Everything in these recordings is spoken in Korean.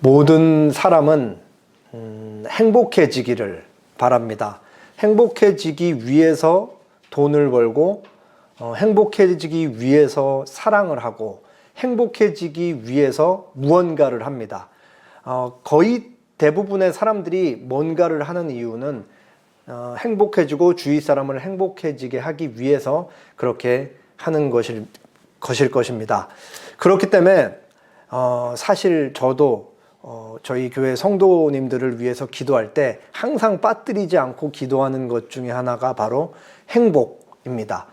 모든 사람은 행복해지기를 바랍니다. 행복해지기 위해서 돈을 벌고 행복해지기 위해서 사랑을 하고 행복해지기 위해서 무언가를 합니다. 거의 대부분의 사람들이 뭔가를 하는 이유는 행복해지고 주위 사람을 행복해지게 하기 위해서 그렇게 하는 것일 것입니다. 그렇기 때문에 사실 저도 저희 교회 성도님들을 위해서 기도할 때 항상 빠뜨리지 않고 기도하는 것 중에 하나가 바로 행복입니다.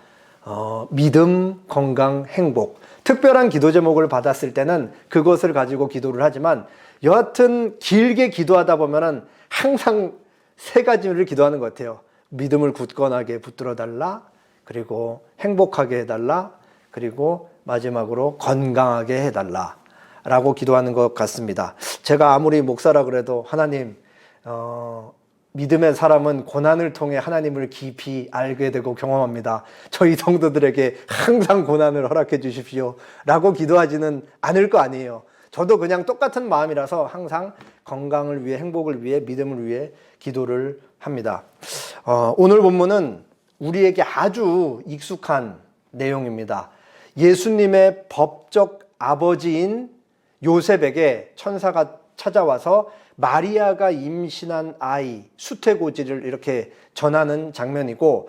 믿음, 건강, 행복. 특별한 기도 제목을 받았을 때는 그것을 가지고 기도를 하지만 여하튼 길게 기도하다 보면은 항상 세 가지를 기도하는 것 같아요. 믿음을 굳건하게 붙들어 달라, 그리고 행복하게 해달라, 그리고 마지막으로 건강하게 해달라 라고 기도하는 것 같습니다. 제가 아무리 목사라 그래도 하나님, 믿음의 사람은 고난을 통해 하나님을 깊이 알게 되고 경험합니다. 저희 성도들에게 항상 고난을 허락해 주십시오 라고 기도하지는 않을 거 아니에요. 저도 그냥 똑같은 마음이라서 항상 건강을 위해, 행복을 위해, 믿음을 위해 기도를 합니다. 오늘 본문은 우리에게 아주 익숙한 내용입니다. 예수님의 법적 아버지인 요셉에게 천사가 찾아와서 마리아가 임신한 아이 수태고지를 이렇게 전하는 장면이고,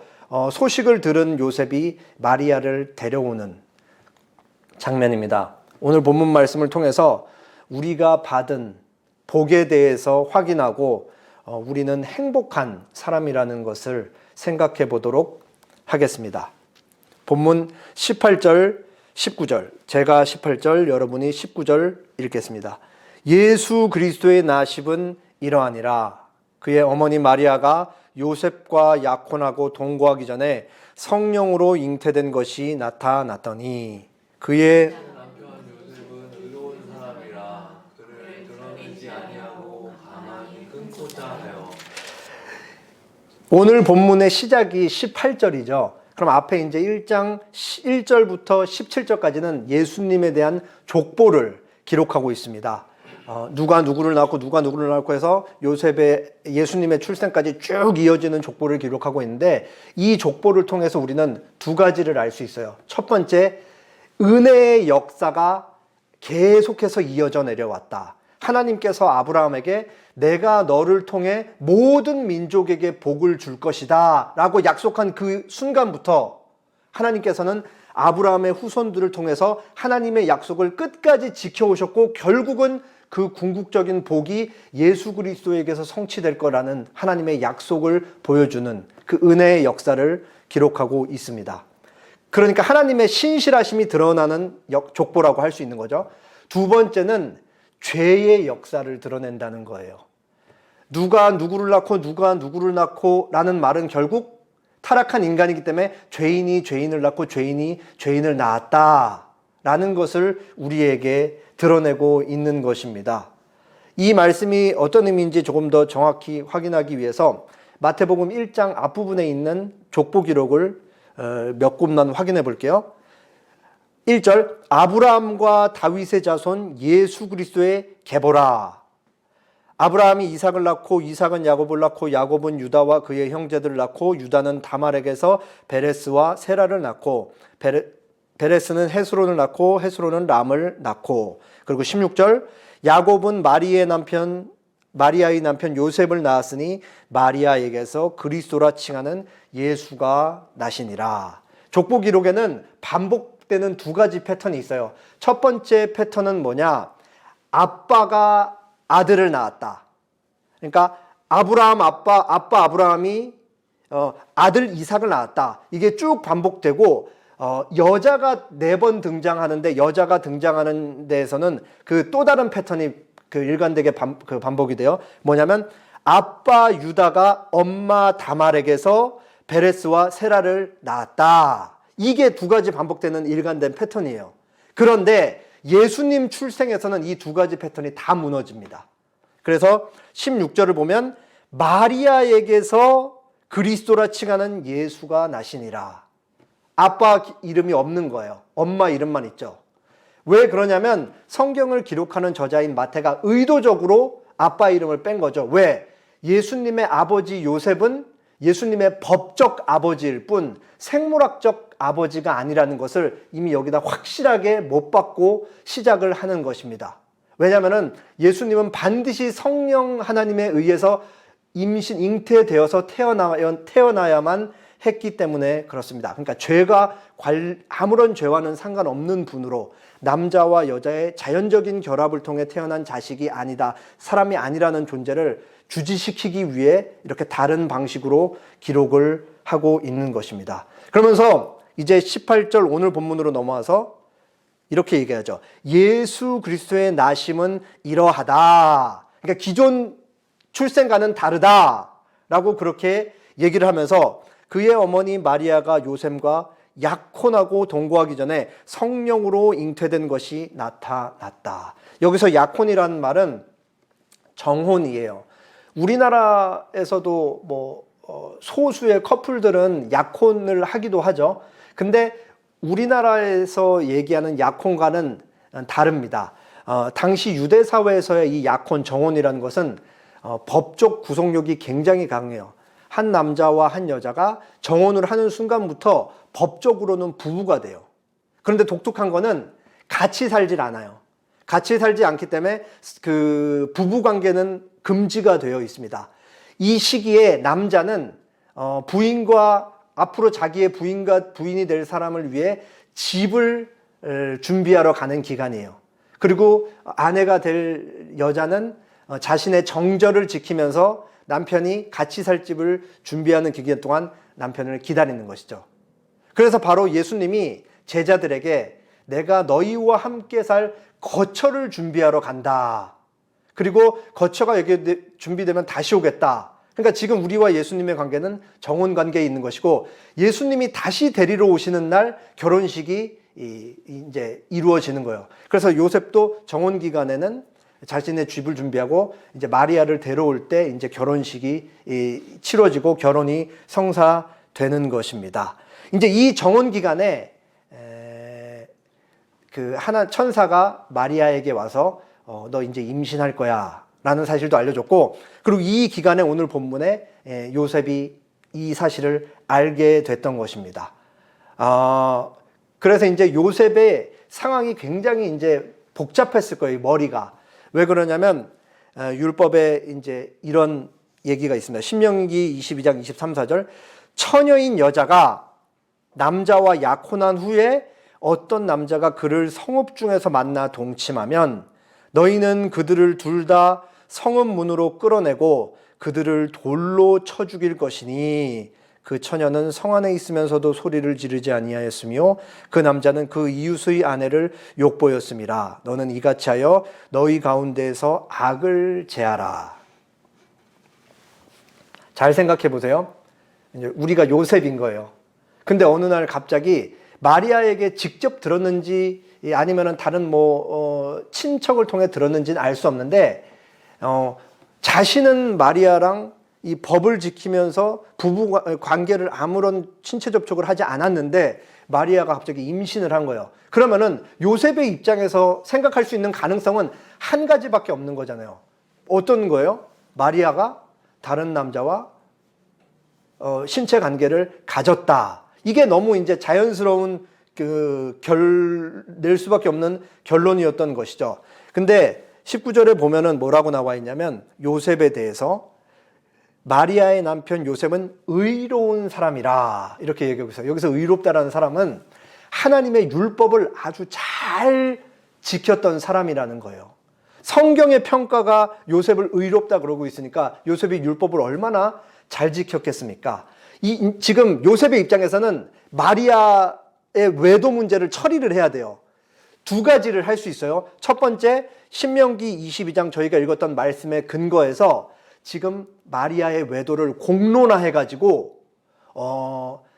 소식을 들은 요셉이 마리아를 데려오는 장면입니다. 오늘 본문 말씀을 통해서 우리가 받은 복에 대해서 확인하고 우리는 행복한 사람이라는 것을 생각해 보도록 하겠습니다. 본문 18절, 19절, 제가 18절, 여러분이 19절 읽겠습니다. 예수 그리스도의 나십은 이러하니라. 그의 어머니 마리아가 요셉과 약혼하고 동거하기 전에 성령으로 잉태된 것이 나타났더니 그의 남편 요셉은 의로운 사람이라 그를 드러내지 아니하고 가만히 끊고자 하여. 오늘 본문의 시작이 18절이죠. 그럼 앞에 이제 1장 1절부터 17절까지는 예수님에 대한 족보를 기록하고 있습니다. 누가 누구를 낳고 누가 누구를 낳고 해서 요셉의 예수님의 출생까지 쭉 이어지는 족보를 기록하고 있는데, 이 족보를 통해서 우리는 두 가지를 알 수 있어요. 첫 번째, 은혜의 역사가 계속해서 이어져 내려왔다. 하나님께서 아브라함에게 내가 너를 통해 모든 민족에게 복을 줄 것이다 라고 약속한 그 순간부터 하나님께서는 아브라함의 후손들을 통해서 하나님의 약속을 끝까지 지켜오셨고, 결국은 그 궁극적인 복이 예수 그리스도에게서 성취될 거라는 하나님의 약속을 보여주는 그 은혜의 역사를 기록하고 있습니다. 그러니까 하나님의 신실하심이 드러나는 족보라고 할 수 있는 거죠. 두 번째는 죄의 역사를 드러낸다는 거예요. 누가 누구를 낳고 누가 누구를 낳고 라는 말은 결국 타락한 인간이기 때문에 죄인이 죄인을 낳고 죄인이 죄인을 낳았다 라는 것을 우리에게 드러내고 있는 것입니다. 이 말씀이 어떤 의미인지 조금 더 정확히 확인하기 위해서 마태복음 1장 앞부분에 있는 족보 기록을 몇 곳만 확인해 볼게요. 1절, 아브라함과 다윗의 자손 예수 그리스도의 계보라. 아브라함이 이삭을 낳고 이삭은 야곱을 낳고 야곱은 유다와 그의 형제들을 낳고 유다는 다말에게서 베레스와 세라를 낳고 베레스는 헤스론을 낳고 헤스론은 람을 낳고, 그리고 16절, 야곱은 마리아의 남편 요셉을 낳았으니 마리아에게서 그리스도라 칭하는 예수가 나시니라. 족보 기록에는 반복되는 두 가지 패턴이 있어요. 첫 번째 패턴은 뭐냐? 아빠가 아들을 낳았다. 그러니까 아브라함 아빠 아브라함이 아들 이삭을 낳았다. 이게 쭉 반복되고, 여자가 4번 등장하는데, 여자가 등장하는 데에서는 그 또 다른 패턴이 그 일관되게 반복이 돼요. 뭐냐면 아빠 유다가 엄마 다말에게서 베레스와 세라를 낳았다. 이게 두 가지 반복되는 일관된 패턴이에요. 그런데 예수님 출생에서는 이 두 가지 패턴이 다 무너집니다. 그래서 16절을 보면 마리아에게서 그리스도라 칭하는 예수가 나시니라. 아빠 이름이 없는 거예요. 엄마 이름만 있죠. 왜 그러냐면 성경을 기록하는 저자인 마태가 의도적으로 아빠 이름을 뺀 거죠. 왜? 예수님의 아버지 요셉은 예수님의 법적 아버지일 뿐 생물학적 아버지가 아니라는 것을 이미 여기다 확실하게 못 받고 시작을 하는 것입니다. 왜냐하면 예수님은 반드시 성령 하나님에 의해서 잉태되어서 태어나야만 했기 때문에 그렇습니다. 그러니까 아무런 죄와는 상관없는 분으로 남자와 여자의 자연적인 결합을 통해 태어난 자식이 아니다, 사람이 아니라는 존재를 주지시키기 위해 이렇게 다른 방식으로 기록을 하고 있는 것입니다. 그러면서 이제 18절 오늘 본문으로 넘어와서 이렇게 얘기하죠. 예수 그리스도의 나심은 이러하다. 그러니까 기존 출생과는 다르다라고 그렇게 얘기를 하면서 그의 어머니 마리아가 요셉과 약혼하고 동거하기 전에 성령으로 잉태된 것이 나타났다. 여기서 약혼이라는 말은 정혼이에요. 우리나라에서도 소수의 커플들은 약혼을 하기도 하죠. 근데 우리나라에서 얘기하는 약혼과는 다릅니다. 당시 유대 사회에서의 이 약혼 정혼이라는 것은 법적 구속력이 굉장히 강해요. 한 남자와 한 여자가 정혼을 하는 순간부터 법적으로는 부부가 돼요. 그런데 독특한 거는 같이 살질 않아요. 같이 살지 않기 때문에 그 부부 관계는 금지가 되어 있습니다. 이 시기에 남자는 부인과 앞으로 자기의 부인과 부인이 될 사람을 위해 집을 준비하러 가는 기간이에요. 그리고 아내가 될 여자는 자신의 정절을 지키면서 남편이 같이 살 집을 준비하는 기간 동안 남편을 기다리는 것이죠. 그래서 바로 예수님이 제자들에게 내가 너희와 함께 살 거처를 준비하러 간다. 그리고 거처가 여기 준비되면 다시 오겠다. 그러니까 지금 우리와 예수님의 관계는 정혼 관계에 있는 것이고 예수님이 다시 데리러 오시는 날 결혼식이 이제 이루어지는 거예요. 그래서 요셉도 정혼 기간에는 자신의 집을 준비하고 이제 마리아를 데려올 때 이제 결혼식이 치러지고 결혼이 성사되는 것입니다. 이제 이 정혼 기간에 그 하나 천사가 마리아에게 와서 너 이제 임신할 거야 라는 사실도 알려줬고, 그리고 이 기간에 오늘 본문에 요셉이 이 사실을 알게 됐던 것입니다. 그래서 이제 요셉의 상황이 굉장히 이제 복잡했을 거예요, 머리가. 왜 그러냐면 율법에 이제 이런 얘기가 있습니다. 신명기 22장 23, 4절 처녀인 여자가 남자와 약혼한 후에 어떤 남자가 그를 성읍 중에서 만나 동침하면 너희는 그들을 둘 다 성읍 문으로 끌어내고 그들을 돌로 쳐 죽일 것이니 그 처녀는 성 안에 있으면서도 소리를 지르지 아니하였으며 그 남자는 그 이웃의 아내를 욕보였음이라. 너는 이같이 하여 너희 가운데에서 악을 제하라. 잘 생각해 보세요. 이제 우리가 요셉인 거예요. 근데 어느 날 갑자기 마리아에게 직접 들었는지 아니면은 다른 친척을 통해 들었는지는 알 수 없는데 자신은 마리아랑 이 법을 지키면서 부부 관계를 아무런 신체 접촉을 하지 않았는데 마리아가 갑자기 임신을 한 거예요. 그러면은 요셉의 입장에서 생각할 수 있는 가능성은 한 가지밖에 없는 거잖아요. 어떤 거예요? 마리아가 다른 남자와 신체 관계를 가졌다. 이게 너무 이제 자연스러운 낼 수밖에 없는 결론이었던 것이죠. 근데 19절에 보면은 뭐라고 나와 있냐면 요셉에 대해서 마리아의 남편 요셉은 의로운 사람이라 이렇게 얘기하고 있어요. 여기서 의롭다라는 사람은 하나님의 율법을 아주 잘 지켰던 사람이라는 거예요. 성경의 평가가 요셉을 의롭다 그러고 있으니까 요셉이 율법을 얼마나 잘 지켰겠습니까? 지금 요셉의 입장에서는 마리아의 외도 문제를 처리를 해야 돼요. 두 가지를 할 수 있어요. 첫 번째, 신명기 22장 저희가 읽었던 말씀의 근거에서 지금 마리아의 외도를 공론화해가지고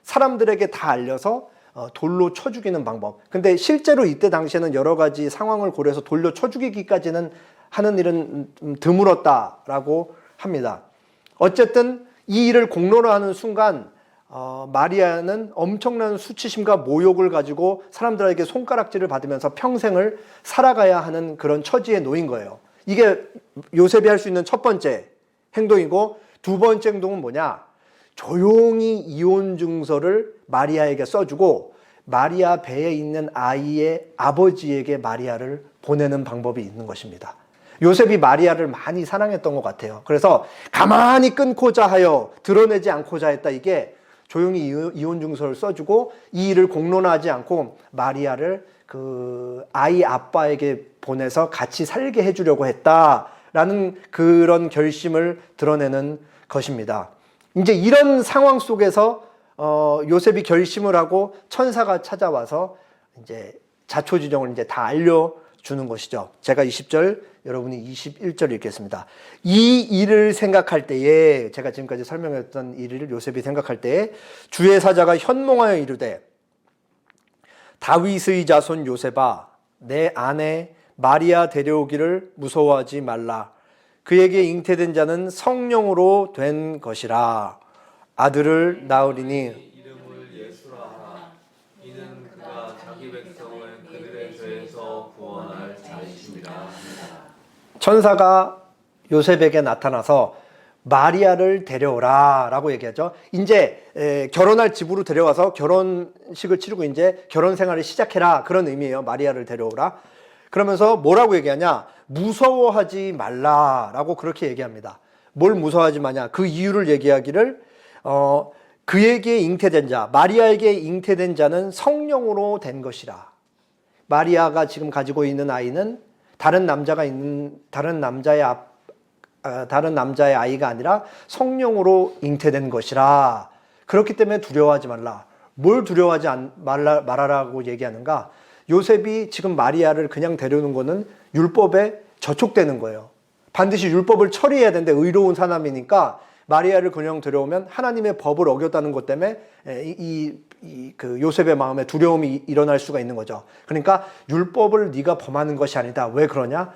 사람들에게 다 알려서 돌로 쳐 죽이는 방법. 근데 실제로 이때 당시에는 여러 가지 상황을 고려해서 돌로 쳐 죽이기까지는 하는 일은 드물었다라고 합니다. 어쨌든 이 일을 공론화하는 순간 마리아는 엄청난 수치심과 모욕을 가지고 사람들에게 손가락질을 받으면서 평생을 살아가야 하는 그런 처지에 놓인 거예요. 이게 요셉이 할 수 있는 첫 번째 행동이고, 두 번째 행동은 뭐냐? 조용히 이혼 증서를 마리아에게 써주고 마리아 배에 있는 아이의 아버지에게 마리아를 보내는 방법이 있는 것입니다. 요셉이 마리아를 많이 사랑했던 것 같아요. 그래서 가만히 끊고자 하여 드러내지 않고자 했다. 이게 조용히 이혼 증서를 써주고 이 일을 공론화하지 않고 마리아를 그 아이 아빠에게 보내서 같이 살게 해주려고 했다라는 그런 결심을 드러내는 것입니다. 이제 이런 상황 속에서 요셉이 결심을 하고 천사가 찾아와서 이제 자초지종을 이제 다 알려주는 것이죠. 제가 20절, 여러분이 21절 읽겠습니다. 이 일을 생각할 때에, 제가 지금까지 설명했던 일을 요셉이 생각할 때에 주의 사자가 현몽하여 이르되, 다윗의 자손 요셉아, 내 아내 마리아 데려오기를 무서워하지 말라. 그에게 잉태된 자는 성령으로 된 것이라. 아들을 낳으리니 이름을 예수라 하라. 이는 그가 자기 백성을 그들의 죄에서 구원할 자이심이라. 천사가 요셉에게 나타나서 마리아를 데려오라 라고 얘기하죠. 이제 결혼할 집으로 데려와서 결혼식을 치르고 이제 결혼 생활을 시작해라, 그런 의미예요. 마리아를 데려오라. 그러면서 뭐라고 얘기하냐? 무서워하지 말라라고 그렇게 얘기합니다. 뭘 무서워하지 마냐? 그 이유를 얘기하기를 그에게 잉태된 자, 마리아에게 잉태된 자는 성령으로 된 것이라. 마리아가 지금 가지고 있는 아이는 다른 남자의 아이가 아니라 성령으로 잉태된 것이라. 그렇기 때문에 두려워하지 말라. 뭘 두려워하지 말아라고 얘기하는가? 요셉이 지금 마리아를 그냥 데려오는 거는 율법에 저촉되는 거예요. 반드시 율법을 처리해야 되는데 의로운 사람이니까 마리아를 그냥 데려오면 하나님의 법을 어겼다는 것 때문에 그 요셉의 마음에 두려움이 일어날 수가 있는 거죠. 그러니까 율법을 네가 범하는 것이 아니다. 왜 그러냐?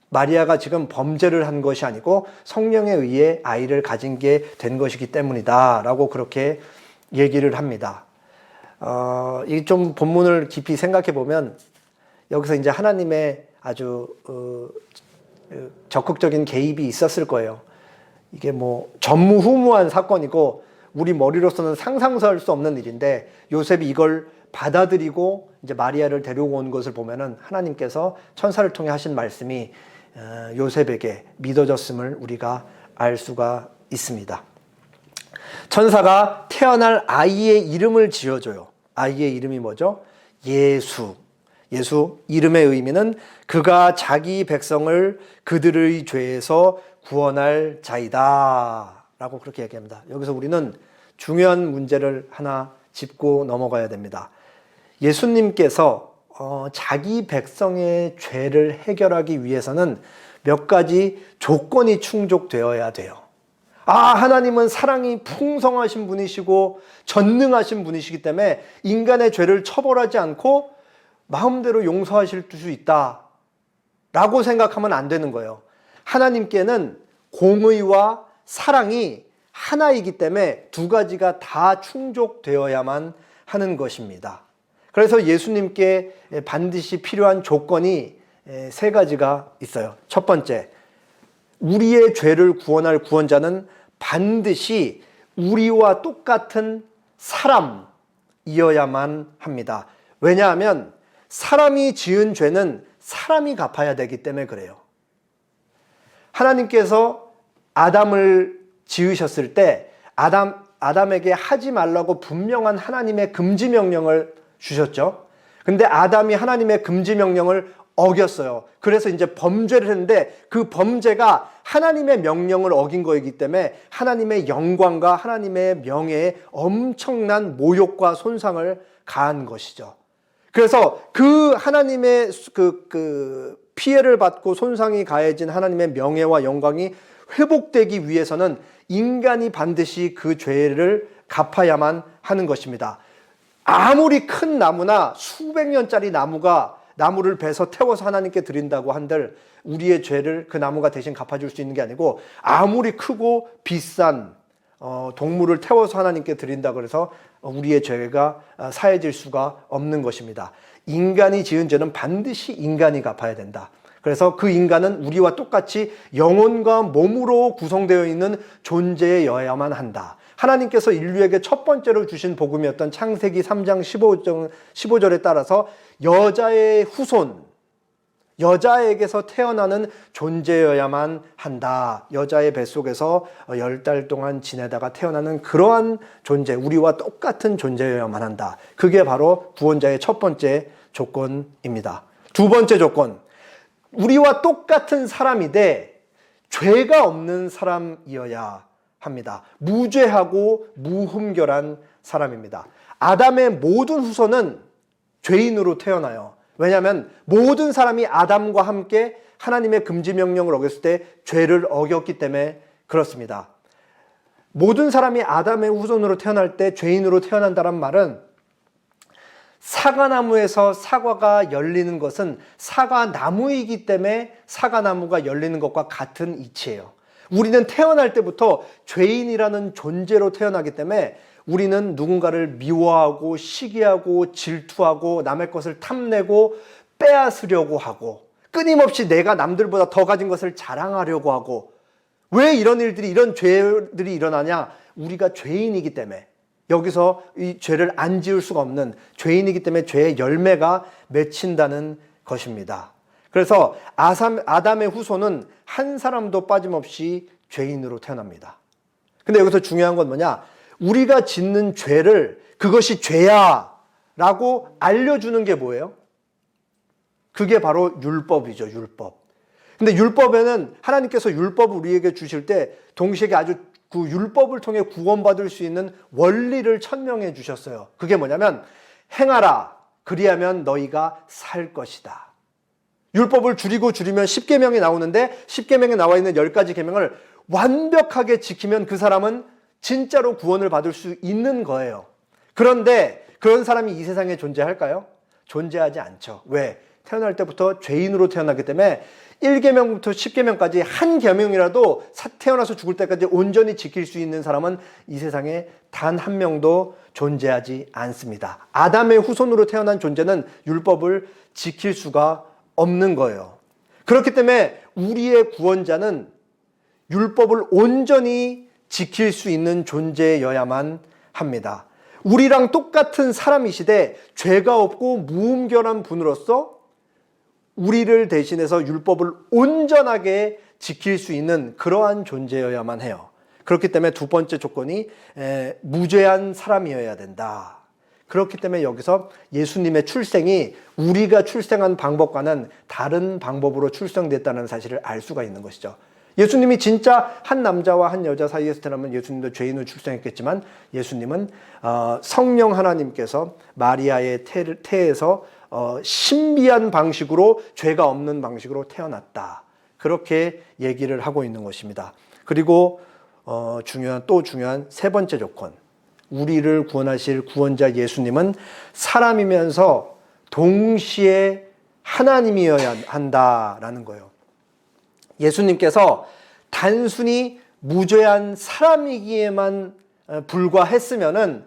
마리아가 지금 범죄를 한 것이 아니고 성령에 의해 아이를 가진 게 된 것이기 때문이다 라고 그렇게 얘기를 합니다. 이 좀 본문을 깊이 생각해 보면 여기서 이제 하나님의 아주 적극적인 개입이 있었을 거예요. 이게 뭐 전무후무한 사건이고 우리 머리로서는 상상할 수 없는 일인데 요셉이 이걸 받아들이고 이제 마리아를 데리고 온 것을 보면은 하나님께서 천사를 통해 하신 말씀이 요셉에게 믿어졌음을 우리가 알 수가 있습니다. 천사가 태어날 아이의 이름을 지어줘요. 아이의 이름이 뭐죠? 예수. 예수 이름의 의미는 그가 자기 백성을 그들의 죄에서 구원할 자이다 라고 그렇게 얘기합니다. 여기서 우리는 중요한 문제를 하나 짚고 넘어가야 됩니다. 예수님께서 자기 백성의 죄를 해결하기 위해서는 몇 가지 조건이 충족되어야 돼요. 하나님은 사랑이 풍성하신 분이시고 전능하신 분이시기 때문에 인간의 죄를 처벌하지 않고 마음대로 용서하실 수 있다 라고 생각하면 안 되는 거예요. 하나님께는 공의와 사랑이 하나이기 때문에 두 가지가 다 충족되어야만 하는 것입니다. 그래서 예수님께 반드시 필요한 조건이 세 가지가 있어요. 첫 번째, 우리의 죄를 구원할 구원자는 반드시 우리와 똑같은 사람이어야만 합니다. 왜냐하면 사람이 지은 죄는 사람이 갚아야 되기 때문에 그래요. 하나님께서 아담을 지으셨을 때 아담에게 하지 말라고 분명한 하나님의 금지 명령을 주셨죠. 근데 아담이 하나님의 금지 명령을 어겼어요. 그래서 이제 범죄를 했는데 그 범죄가 하나님의 명령을 어긴 거이기 때문에 하나님의 영광과 하나님의 명예에 엄청난 모욕과 손상을 가한 것이죠. 그래서 그 하나님의 그 피해를 받고 손상이 가해진 하나님의 명예와 영광이 회복되기 위해서는 인간이 반드시 그 죄를 갚아야만 하는 것입니다. 아무리 큰 나무나 수백 년짜리 나무를 베서 태워서 하나님께 드린다고 한들 우리의 죄를 그 나무가 대신 갚아줄 수 있는 게 아니고 아무리 크고 비싼 동물을 태워서 하나님께 드린다 그래서 우리의 죄가 사해질 수가 없는 것입니다. 인간이 지은 죄는 반드시 인간이 갚아야 된다. 그래서 그 인간은 우리와 똑같이 영혼과 몸으로 구성되어 있는 존재여야만 한다. 하나님께서 인류에게 첫 번째로 주신 복음이었던 창세기 3장 15절에 따라서 여자의 후손, 여자에게서 태어나는 존재여야만 한다. 여자의 뱃속에서 10달 동안 지내다가 태어나는 그러한 존재, 우리와 똑같은 존재여야만 한다. 그게 바로 구원자의 첫 번째 조건입니다. 두 번째 조건, 우리와 똑같은 사람이되 죄가 없는 사람이어야 합니다. 무죄하고 무흠결한 사람입니다. 아담의 모든 후손은 죄인으로 태어나요. 왜냐하면 모든 사람이 아담과 함께 하나님의 금지 명령을 어겼을 때 죄를 어겼기 때문에 그렇습니다. 모든 사람이 아담의 후손으로 태어날 때 죄인으로 태어난다는 말은 사과나무에서 사과가 열리는 것은 사과나무이기 때문에 사과나무가 열리는 것과 같은 이치예요. 우리는 태어날 때부터 죄인이라는 존재로 태어나기 때문에 우리는 누군가를 미워하고 시기하고 질투하고 남의 것을 탐내고 빼앗으려고 하고 끊임없이 내가 남들보다 더 가진 것을 자랑하려고 하고 왜 이런 일들이 이런 죄들이 일어나냐? 우리가 죄인이기 때문에 여기서 이 죄를 안 지을 수가 없는 죄인이기 때문에 죄의 열매가 맺힌다는 것입니다. 그래서 아담의 후손은 한 사람도 빠짐없이 죄인으로 태어납니다. 근데 여기서 중요한 건 뭐냐? 우리가 짓는 죄를 그것이 죄야 라고 알려주는 게 뭐예요? 그게 바로 율법이죠. 율법. 근데 율법에는 하나님께서 율법을 우리에게 주실 때 동시에 아주 그 율법을 통해 구원받을 수 있는 원리를 천명해 주셨어요. 그게 뭐냐면 행하라 그리하면 너희가 살 것이다. 율법을 줄이면 10계명이 나오는데 10계명에 나와 있는 10가지 계명을 완벽하게 지키면 그 사람은 진짜로 구원을 받을 수 있는 거예요. 그런데 그런 사람이 이 세상에 존재할까요? 존재하지 않죠. 왜? 태어날 때부터 죄인으로 태어나기 때문에 1계명부터 10계명까지 한 계명이라도 태어나서 죽을 때까지 온전히 지킬 수 있는 사람은 이 세상에 단 한 명도 존재하지 않습니다. 아담의 후손으로 태어난 존재는 율법을 지킬 수가 없는 거예요. 그렇기 때문에 우리의 구원자는 율법을 온전히 지킬 수 있는 존재여야만 합니다. 우리랑 똑같은 사람이시되 죄가 없고 무흠결한 분으로서 우리를 대신해서 율법을 온전하게 지킬 수 있는 그러한 존재여야만 해요. 그렇기 때문에 두 번째 조건이 무죄한 사람이어야 된다. 그렇기 때문에 여기서 예수님의 출생이 우리가 출생한 방법과는 다른 방법으로 출생됐다는 사실을 알 수가 있는 것이죠. 예수님이 진짜 한 남자와 한 여자 사이에서 태어나면 예수님도 죄인으로 출생했겠지만 예수님은 성령 하나님께서 마리아의 태에서 신비한 방식으로 죄가 없는 방식으로 태어났다. 그렇게 얘기를 하고 있는 것입니다. 그리고 중요한 세 번째 조건. 우리를 구원하실 구원자 예수님은 사람이면서 동시에 하나님이어야 한다라는 거예요. 예수님께서 단순히 무죄한 사람이기에만 불과했으면은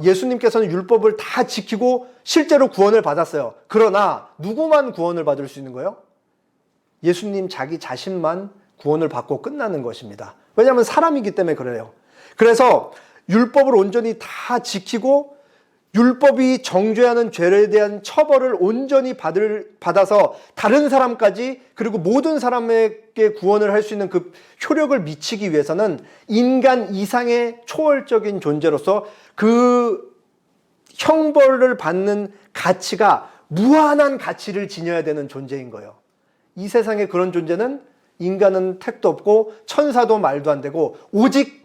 예수님께서는 율법을 다 지키고 실제로 구원을 받았어요. 그러나 누구만 구원을 받을 수 있는 거예요? 예수님 자기 자신만 구원을 받고 끝나는 것입니다. 왜냐하면 사람이기 때문에 그래요. 그래서 율법을 온전히 다 지키고 율법이 정죄하는 죄에 대한 처벌을 온전히 받아서 다른 사람까지 그리고 모든 사람에게 구원을 할 수 있는 그 효력을 미치기 위해서는 인간 이상의 초월적인 존재로서 그 형벌을 받는 가치가 무한한 가치를 지녀야 되는 존재인 거예요. 이 세상에 그런 존재는 인간은 택도 없고 천사도 말도 안 되고 오직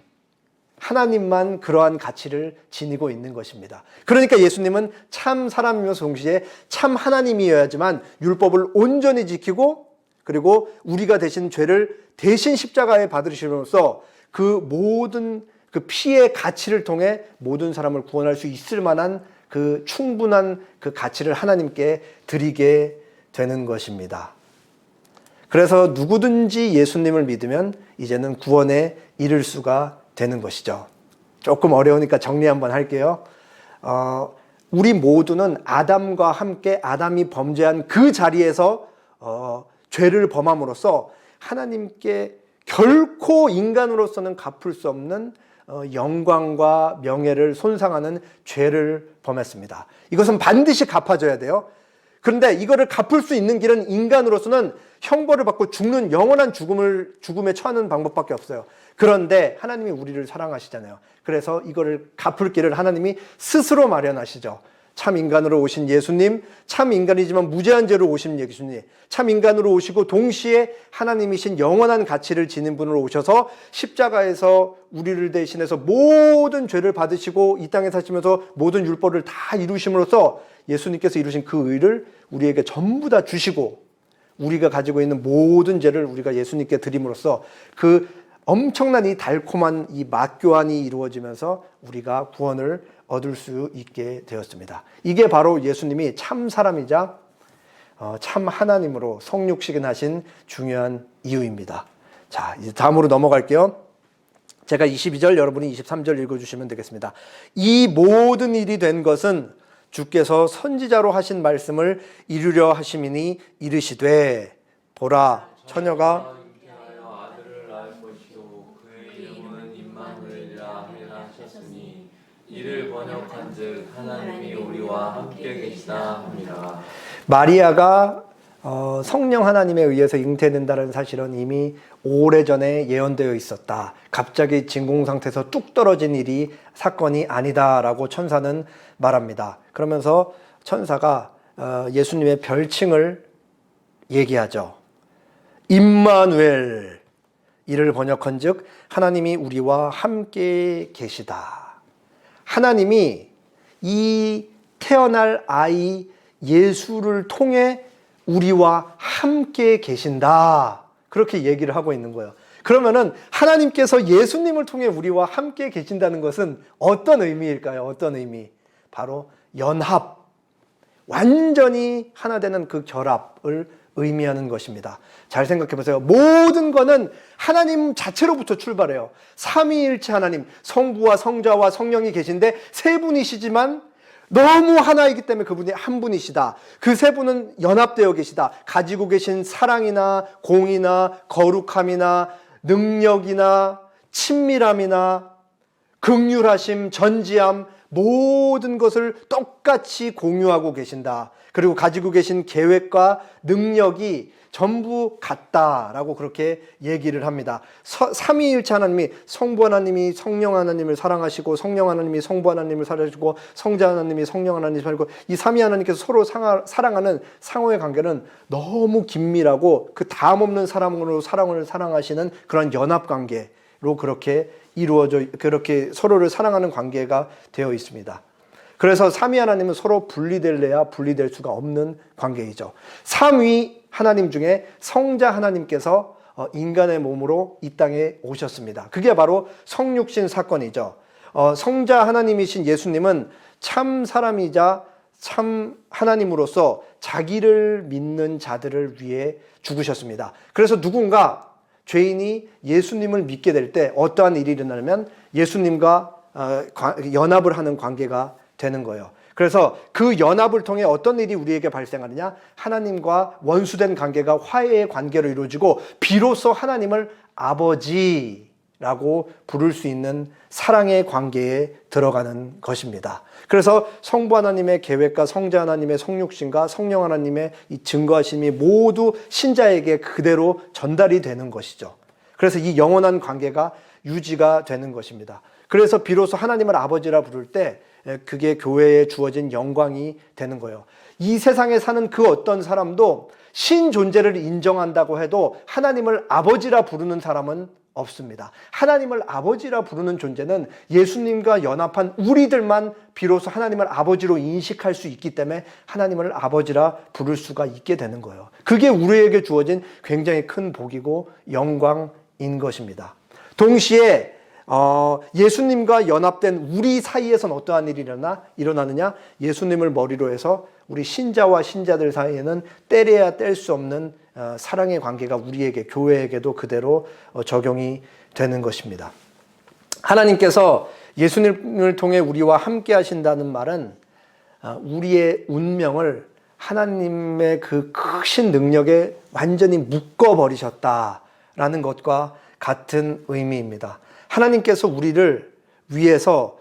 하나님만 그러한 가치를 지니고 있는 것입니다. 그러니까 예수님은 참 사람이면서 동시에 참 하나님이어야지만 율법을 온전히 지키고 그리고 우리가 대신 죄를 대신 십자가에 받으심으로써 그 모든 그 피의 가치를 통해 모든 사람을 구원할 수 있을 만한 그 충분한 그 가치를 하나님께 드리게 되는 것입니다. 그래서 누구든지 예수님을 믿으면 이제는 구원에 이를 수가 되는 것이죠. 조금 어려우니까 정리 한번 할게요. 우리 모두는 아담과 함께 아담이 범죄한 그 자리에서 죄를 범함으로써 하나님께 결코 인간으로서는 갚을 수 없는 영광과 명예를 손상하는 죄를 범했습니다. 이것은 반드시 갚아줘야 돼요. 그런데 이거를 갚을 수 있는 길은 인간으로서는 형벌을 받고 죽는 영원한 죽음에 처하는 방법밖에 없어요. 그런데 하나님이 우리를 사랑하시잖아요. 그래서 이거를 갚을 길을 하나님이 스스로 마련하시죠. 참 인간으로 오신 예수님, 참 인간이지만 무죄한 죄로 오신 예수님, 참 인간으로 오시고 동시에 하나님이신 영원한 가치를 지닌 분으로 오셔서 십자가에서 우리를 대신해서 모든 죄를 받으시고 이 땅에 사시면서 모든 율법을 다 이루심으로써 예수님께서 이루신 그 의를 우리에게 전부 다 주시고 우리가 가지고 있는 모든 죄를 우리가 예수님께 드림으로써 그 엄청난 이 달콤한 이 맛교환이 이루어지면서 우리가 구원을 얻을 수 있게 되었습니다. 이게 바로 예수님이 참 사람이자 참 하나님으로 성육신하신 중요한 이유입니다. 자, 이제 다음으로 넘어갈게요. 제가 22절, 여러분이 23절 읽어주시면 되겠습니다. 이 모든 일이 된 것은 주께서 선지자로 하신 말씀을 이루려 하심이니 이르시되 보라 처녀가 잉태하여 아들을 낳을 것이요 그의 이름은 임마누엘이라 하리라 하셨으니 이를 번역한즉 하나님이 우리와 함께 계시다 함이라. 마리아가 성령 하나님에 의해서 잉태된다는 사실은 이미 오래전에 예언되어 있었다. 갑자기 진공 상태에서 뚝 떨어진 일이 사건이 아니다라고 천사는 말합니다. 그러면서 천사가 예수님의 별칭을 얘기하죠. 임마누엘, 이를 번역한즉 하나님이 우리와 함께 계시다. 하나님이 이 태어날 아이 예수를 통해 우리와 함께 계신다. 그렇게 얘기를 하고 있는 거예요. 그러면은 하나님께서 예수님을 통해 우리와 함께 계신다는 것은 어떤 의미일까요? 어떤 의미? 바로 연합, 완전히 하나 되는 그 결합을 의미하는 것입니다. 잘 생각해 보세요. 모든 거는 하나님 자체로부터 출발해요. 삼위일체 하나님, 성부와 성자와 성령이 계신데 세 분이시지만 너무 하나이기 때문에 그분이 한 분이시다. 그 세 분은 연합되어 계시다. 가지고 계신 사랑이나 공의나 거룩함이나 능력이나 친밀함이나 긍휼하심, 전지함, 모든 것을 똑같이 공유하고 계신다. 그리고 가지고 계신 계획과 능력이 전부 같다라고 그렇게 얘기를 합니다. 삼위일체 하나님이 성부 하나님이 성령 하나님을 사랑하시고 성령 하나님이 성부 하나님을 사랑하시고 성자 하나님이 성령 하나님을 사랑하시고 이 삼위 하나님께서 서로 사랑하는 상호의 관계는 너무 긴밀하고 그 다음 없는 사람으로 사랑을 사랑하시는 그런 연합 관계로 그렇게 이루어져 그렇게 서로를 사랑하는 관계가 되어 있습니다. 그래서 삼위 하나님은 서로 분리될래야 분리될 수가 없는 관계이죠. 삼위 하나님 중에 성자 하나님께서 인간의 몸으로 이 땅에 오셨습니다. 그게 바로 성육신 사건이죠. 성자 하나님이신 예수님은 참 사람이자 참 하나님으로서 자기를 믿는 자들을 위해 죽으셨습니다. 그래서 누군가 죄인이 예수님을 믿게 될 때 어떠한 일이 일어나면 예수님과 연합을 하는 관계가 되는 거예요. 그래서 그 연합을 통해 어떤 일이 우리에게 발생하느냐? 하나님과 원수된 관계가 화해의 관계로 이루어지고 비로소 하나님을 아버지라고 부를 수 있는 사랑의 관계에 들어가는 것입니다. 그래서 성부 하나님의 계획과 성자 하나님의 성육신과 성령 하나님의 이 증거하심이 모두 신자에게 그대로 전달이 되는 것이죠. 그래서 이 영원한 관계가 유지가 되는 것입니다. 그래서 비로소 하나님을 아버지라 부를 때 그게 교회에 주어진 영광이 되는 거예요. 이 세상에 사는 그 어떤 사람도 신 존재를 인정한다고 해도 하나님을 아버지라 부르는 사람은 없습니다. 하나님을 아버지라 부르는 존재는 예수님과 연합한 우리들만 비로소 하나님을 아버지로 인식할 수 있기 때문에 하나님을 아버지라 부를 수가 있게 되는 거예요. 그게 우리에게 주어진 굉장히 큰 복이고 영광인 것입니다. 동시에 예수님과 연합된 우리 사이에서는 어떠한 일이 일어나느냐? 예수님을 머리로 해서 우리 신자와 신자들 사이에는 떼려야 뗄 수 없는 사랑의 관계가 우리에게 교회에게도 그대로 적용이 되는 것입니다. 하나님께서 예수님을 통해 우리와 함께 하신다는 말은 우리의 운명을 하나님의 그 크신 능력에 완전히 묶어버리셨다라는 것과 같은 의미입니다. 하나님께서 우리를 위해서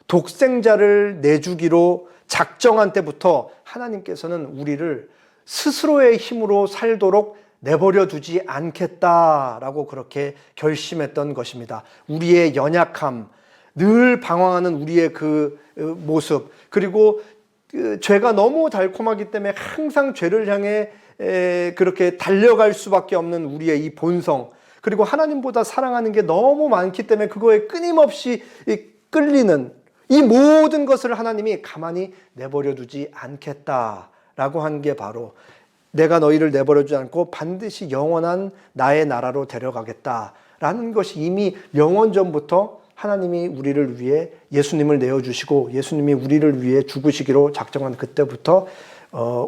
독생자를 내주기로 작정한 때부터 하나님께서는 우리를 스스로의 힘으로 살도록 내버려 두지 않겠다라고 그렇게 결심했던 것입니다. 우리의 연약함, 늘 방황하는 우리의 그 모습, 그리고 죄가 너무 달콤하기 때문에 항상 죄를 향해 그렇게 달려갈 수밖에 없는 우리의 이 본성, 그리고 하나님보다 사랑하는 게 너무 많기 때문에 그거에 끊임없이 끌리는 이 모든 것을 하나님이 가만히 내버려 두지 않겠다라고 한 게 바로 내가 너희를 내버려두지 않고 반드시 영원한 나의 나라로 데려가겠다라는 것이 이미 영원전부터 하나님이 우리를 위해 예수님을 내어주시고 예수님이 우리를 위해 죽으시기로 작정한 그때부터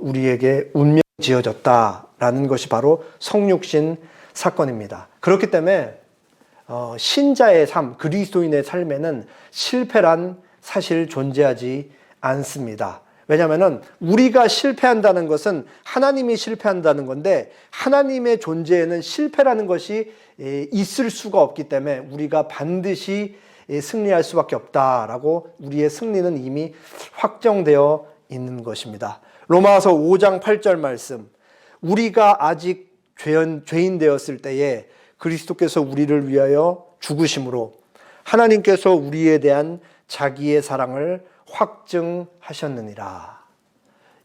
우리에게 운명이 지어졌다라는 것이 바로 성육신 사건입니다. 그렇기 때문에 신자의 삶, 그리스도인의 삶에는 실패란 사실 존재하지 않습니다. 왜냐하면 우리가 실패한다는 것은 하나님이 실패한다는 건데 하나님의 존재에는 실패라는 것이 있을 수가 없기 때문에 우리가 반드시 승리할 수밖에 없다라고 우리의 승리는 이미 확정되어 있는 것입니다. 로마서 5장 8절 말씀, 우리가 아직 죄인 되었을 때에 그리스도께서 우리를 위하여 죽으심으로 하나님께서 우리에 대한 자기의 사랑을 확증하셨느니라.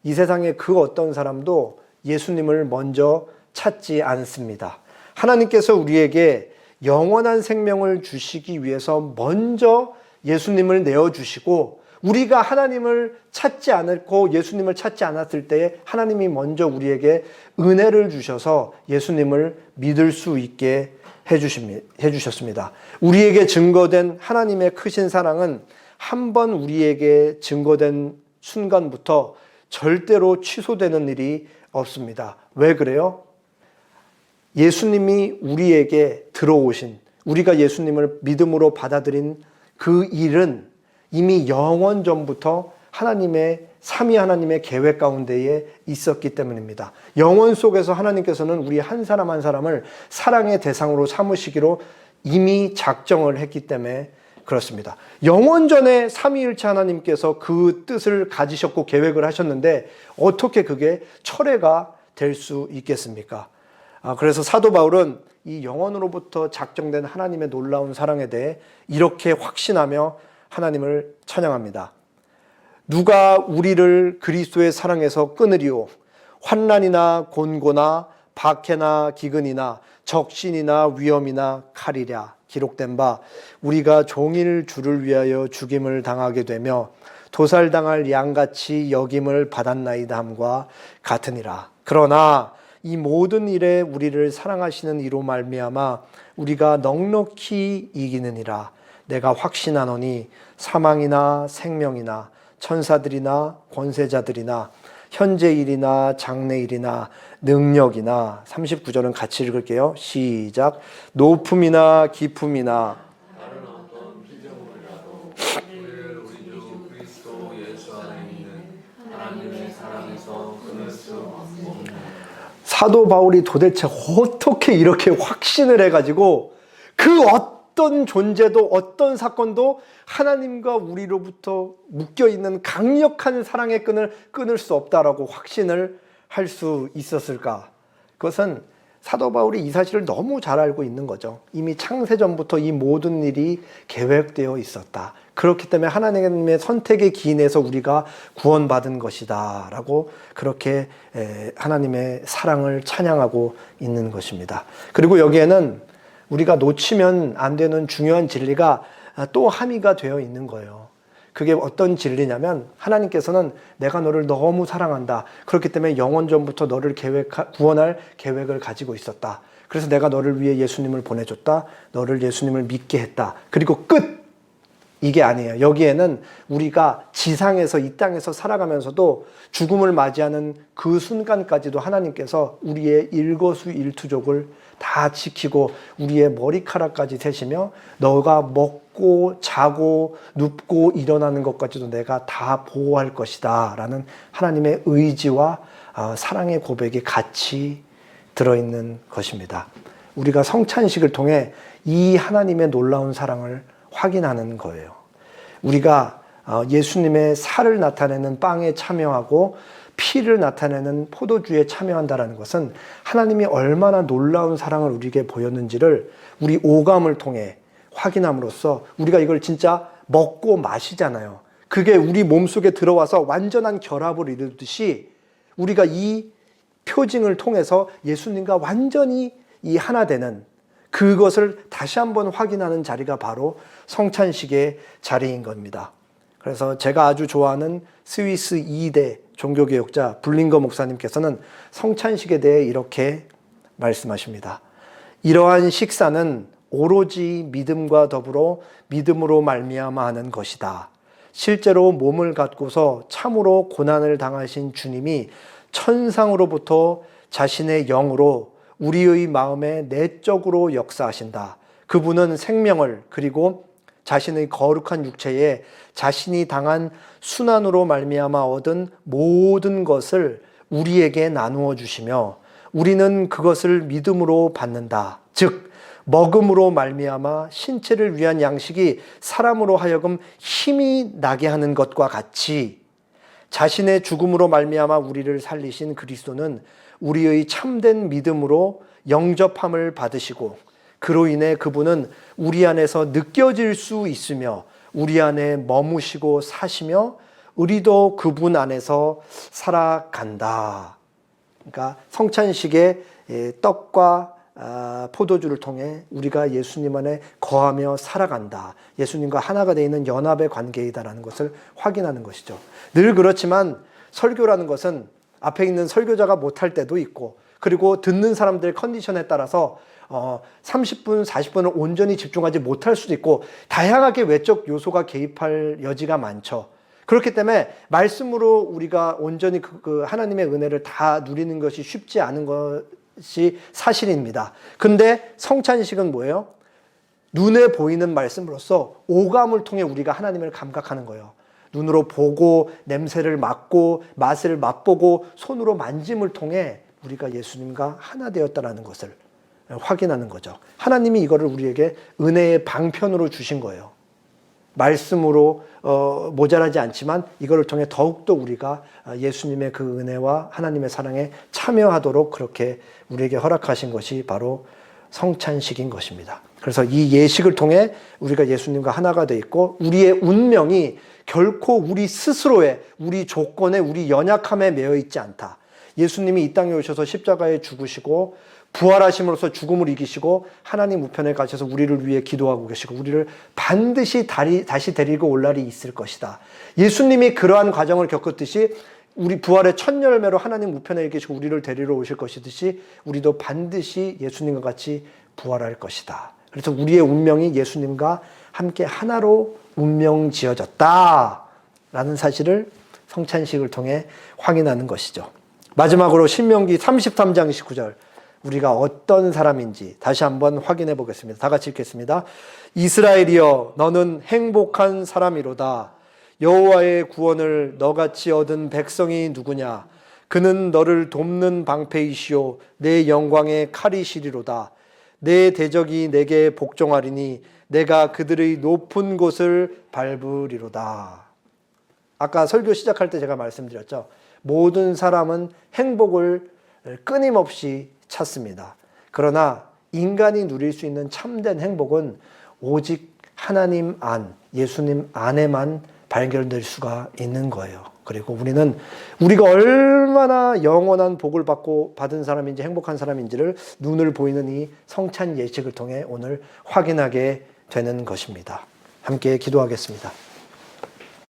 이 세상에 그 어떤 사람도 예수님을 먼저 찾지 않습니다. 하나님께서 우리에게 영원한 생명을 주시기 위해서 먼저 예수님을 내어주시고 우리가 하나님을 찾지 않고 예수님을 찾지 않았을 때에 하나님이 먼저 우리에게 은혜를 주셔서 예수님을 믿을 수 있게 해주셨습니다. 우리에게 증거된 하나님의 크신 사랑은 한 번 우리에게 증거된 순간부터 절대로 취소되는 일이 없습니다. 왜 그래요? 예수님이 우리에게 들어오신, 우리가 예수님을 믿음으로 받아들인 그 일은 이미 영원 전부터 하나님의 삼위 하나님의 계획 가운데에 있었기 때문입니다. 영원 속에서 하나님께서는 우리 한 사람 한 사람을 사랑의 대상으로 삼으시기로 이미 작정을 했기 때문에 그렇습니다. 영원전에 삼위일체 하나님께서 그 뜻을 가지셨고 계획을 하셨는데 어떻게 그게 철회가 될 수 있겠습니까? 그래서 사도 바울은 이 영원으로부터 작정된 하나님의 놀라운 사랑에 대해 이렇게 확신하며 하나님을 찬양합니다. 누가 우리를 그리스도의 사랑에서 끊으리오? 환난이나 곤고나 박해나 기근이나 적신이나 위험이나 칼이랴. 기록된 바 우리가 종일 주를 위하여 죽임을 당하게 되며 도살당할 양같이 여김을 받았나이다 함과 같으니라. 그러나 이 모든 일에 우리를 사랑하시는 이로 말미암아 우리가 넉넉히 이기느니라. 내가 확신하노니 사망이나 생명이나 천사들이나 권세자들이나 현재일이나 장래일이나 능력이나 39절은 같이 읽을게요. 시작. 높음이나 깊음이나 다른 어떤 피조물이라도 우리를 우리 주 그리스도 예수 안에 있는 하나님의 사랑에서 끊을 수 없는. 사도 바울이 도대체 어떻게 이렇게 확신을 해가지고 그 어떤 존재도 어떤 사건도 하나님과 우리로부터 묶여있는 강력한 사랑의 끈을 끊을 수 없다라고 확신을 할 수 있었을까? 그것은 사도 바울이 이 사실을 너무 잘 알고 있는 거죠. 이미 창세전부터 이 모든 일이 계획되어 있었다. 그렇기 때문에 하나님의 선택의 기인에서 우리가 구원받은 것이다 라고 그렇게 하나님의 사랑을 찬양하고 있는 것입니다. 그리고 여기에는 우리가 놓치면 안 되는 중요한 진리가 또 함의가 되어 있는 거예요. 그게 어떤 진리냐면 하나님께서는 내가 너를 너무 사랑한다. 그렇기 때문에 영원전부터 너를 구원할 계획을 가지고 있었다. 그래서 내가 너를 위해 예수님을 보내줬다. 너를 예수님을 믿게 했다. 그리고 끝! 이게 아니에요. 여기에는 우리가 지상에서 이 땅에서 살아가면서도 죽음을 맞이하는 그 순간까지도 하나님께서 우리의 일거수일투족을 다 지키고 우리의 머리카락까지 세시며 너가 먹고 자고 눕고 일어나는 것까지도 내가 다 보호할 것이다 라는 하나님의 의지와 사랑의 고백이 같이 들어있는 것입니다. 우리가 성찬식을 통해 이 하나님의 놀라운 사랑을 확인하는 거예요. 우리가 예수님의 살을 나타내는 빵에 참여하고 피를 나타내는 포도주에 참여한다는 것은 하나님이 얼마나 놀라운 사랑을 우리에게 보였는지를 우리 오감을 통해 확인함으로써 우리가 이걸 진짜 먹고 마시잖아요. 그게 우리 몸속에 들어와서 완전한 결합을 이루듯이 우리가 이 표징을 통해서 예수님과 완전히 이 하나 되는 그것을 다시 한번 확인하는 자리가 바로 성찬식의 자리인 겁니다. 그래서 제가 아주 좋아하는 스위스 2대 종교개혁자 블링거 목사님께서는 성찬식에 대해 이렇게 말씀하십니다. 이러한 식사는 오로지 믿음과 더불어 믿음으로 말미암아 하는 것이다. 실제로 몸을 갖고서 참으로 고난을 당하신 주님이 천상으로부터 자신의 영으로 우리의 마음에 내적으로 역사하신다. 그분은 생명을 그리고 자신의 거룩한 육체에 자신이 당한 순환으로 말미암아 얻은 모든 것을 우리에게 나누어 주시며 우리는 그것을 믿음으로 받는다. 즉 먹음으로 말미암아 신체를 위한 양식이 사람으로 하여금 힘이 나게 하는 것과 같이 자신의 죽음으로 말미암아 우리를 살리신 그리스도는 우리의 참된 믿음으로 영접함을 받으시고 그로 인해 그분은 우리 안에서 느껴질 수 있으며 우리 안에 머무시고 사시며 우리도 그분 안에서 살아간다. 그러니까 성찬식의 떡과 포도주를 통해 우리가 예수님 안에 거하며 살아간다. 예수님과 하나가 되어 있는 연합의 관계이다라는 것을 확인하는 것이죠. 늘 그렇지만 설교라는 것은 앞에 있는 설교자가 못할 때도 있고 그리고 듣는 사람들의 컨디션에 따라서 30분, 40분을 온전히 집중하지 못할 수도 있고 다양하게 외적 요소가 개입할 여지가 많죠. 그렇기 때문에 말씀으로 우리가 온전히 그 하나님의 은혜를 다 누리는 것이 쉽지 않은 것이 사실입니다. 근데 성찬식은 뭐예요? 눈에 보이는 말씀으로써 오감을 통해 우리가 하나님을 감각하는 거예요. 눈으로 보고 냄새를 맡고 맛을 맛보고 손으로 만짐을 통해 우리가 예수님과 하나 되었다는 것을 확인하는 거죠. 하나님이 이거를 우리에게 은혜의 방편으로 주신 거예요. 말씀으로 모자라지 않지만 이거를 통해 더욱더 우리가 예수님의 그 은혜와 하나님의 사랑에 참여하도록 그렇게 우리에게 허락하신 것이 바로 성찬식인 것입니다. 그래서 이 예식을 통해 우리가 예수님과 하나가 돼 있고 우리의 운명이 결코 우리 스스로의 우리 조건에 우리 연약함에 매여 있지 않다. 예수님이 이 땅에 오셔서 십자가에 죽으시고 부활하심으로써 죽음을 이기시고 하나님 우편에 가셔서 우리를 위해 기도하고 계시고 우리를 반드시 다시 데리고 올 날이 있을 것이다. 예수님이 그러한 과정을 겪었듯이 우리 부활의 첫 열매로 하나님 우편에 계시고 우리를 데리러 오실 것이듯이 우리도 반드시 예수님과 같이 부활할 것이다. 그래서 우리의 운명이 예수님과 함께 하나로 운명 지어졌다 라는 사실을 성찬식을 통해 확인하는 것이죠. 마지막으로 신명기 33장 19절 우리가 어떤 사람인지 다시 한번 확인해 보겠습니다. 다 같이 읽겠습니다. 이스라엘이여 너는 행복한 사람이로다. 여호와의 구원을 너같이 얻은 백성이 누구냐. 그는 너를 돕는 방패이시오 내 영광의 칼이시리로다. 내 대적이 내게 복종하리니 내가 그들의 높은 곳을 밟으리로다. 아까 설교 시작할 때 제가 말씀드렸죠. 모든 사람은 행복을 끊임없이 찾습니다. 그러나 인간이 누릴 수 있는 참된 행복은 오직 하나님 안, 예수님 안에만 발견될 수가 있는 거예요. 그리고 우리는 우리가 얼마나 영원한 복을 받은 사람인지 행복한 사람인지를 눈을 보이는 이 성찬 예식을 통해 오늘 확인하게 되는 것입니다. 함께 기도하겠습니다.